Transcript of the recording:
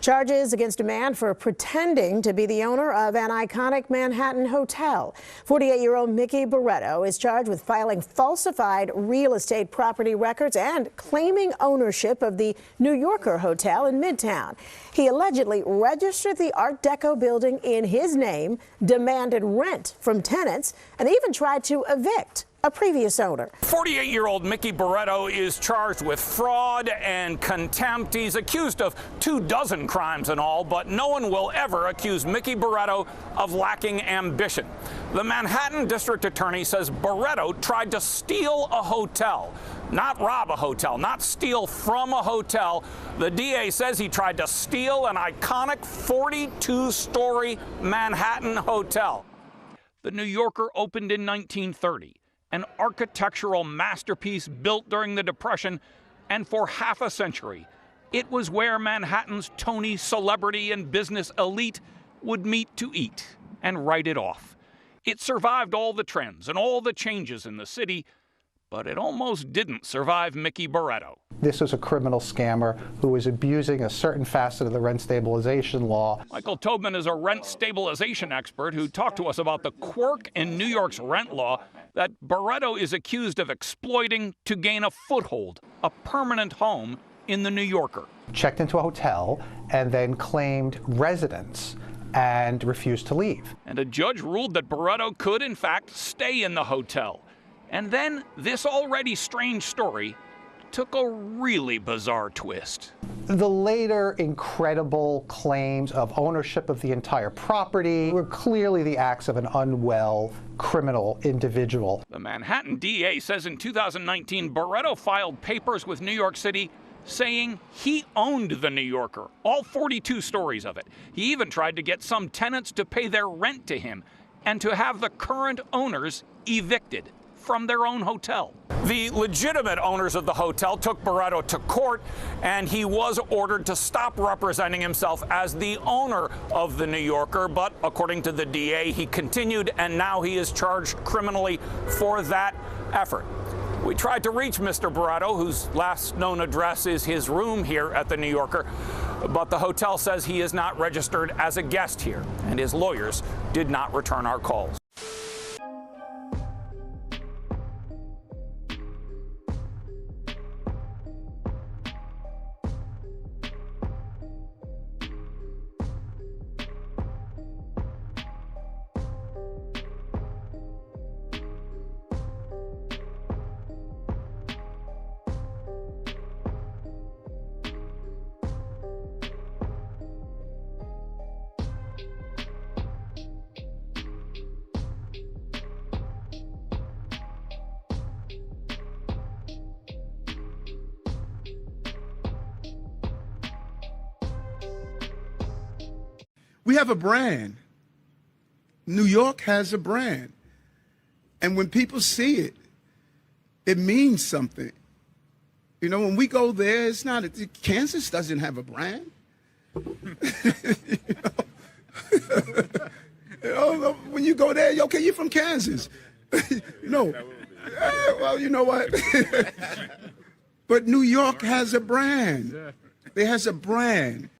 Charges against a man for pretending to be the owner of an iconic Manhattan hotel. 48-year-old Mickey Baretto is charged with filing falsified real estate property records and claiming ownership of the New Yorker hotel in Midtown. He allegedly registered the Art Deco building in his name, demanded rent from tenants, and even tried to evict a previous owner. 48-year-old Mickey Baretto is charged with fraud and contempt. He's accused of 24 crimes in all, but no one will ever accuse Mickey Baretto of lacking ambition. The Manhattan District Attorney says Baretto tried to steal a hotel, not rob a hotel, not steal from a hotel. The DA says he tried to steal an iconic 42-story Manhattan hotel. The New Yorker opened in 1930. An architectural masterpiece built during the Depression, and for half a century, it was where Manhattan's Tony celebrity and business elite would meet to eat and write it off. It survived all the trends and all the changes in the city, but it almost didn't survive Mickey Baretto. This was a criminal scammer who was abusing a certain facet of the rent stabilization law. Michael Tobman is a rent stabilization expert who talked to us about the quirk in New York's rent law that Baretto is accused of exploiting to gain a foothold, a permanent home in the New Yorker. Checked into a hotel and then claimed residence and refused to leave. And a judge ruled that Baretto could, in fact, stay in the hotel. And then this already strange story took a really bizarre twist. The later incredible claims of ownership of the entire property were clearly the acts of an unwell criminal individual. The Manhattan DA says in 2019, Baretto filed papers with New York City saying he owned the New Yorker, all 42 stories of it. He even tried to get some tenants to pay their rent to him and to have the current owners evicted from their own hotel. The legitimate owners of the hotel took Baretto to court, and he was ordered to stop representing himself as the owner of the New Yorker. But according to the DA, he continued, and now he is charged criminally for that effort. We tried to reach Mr. Baretto, whose last known address is his room here at the New Yorker, but the hotel says he is not registered as a guest here, and his lawyers did not return our calls. We have a brand. New York has a brand. And when people see it, it means something. You know, when we go there, it's not, Kansas doesn't have a brand. You know, when you go there, okay, you're from Kansas. No. Well, you know what? But New York has a brand. It has a brand.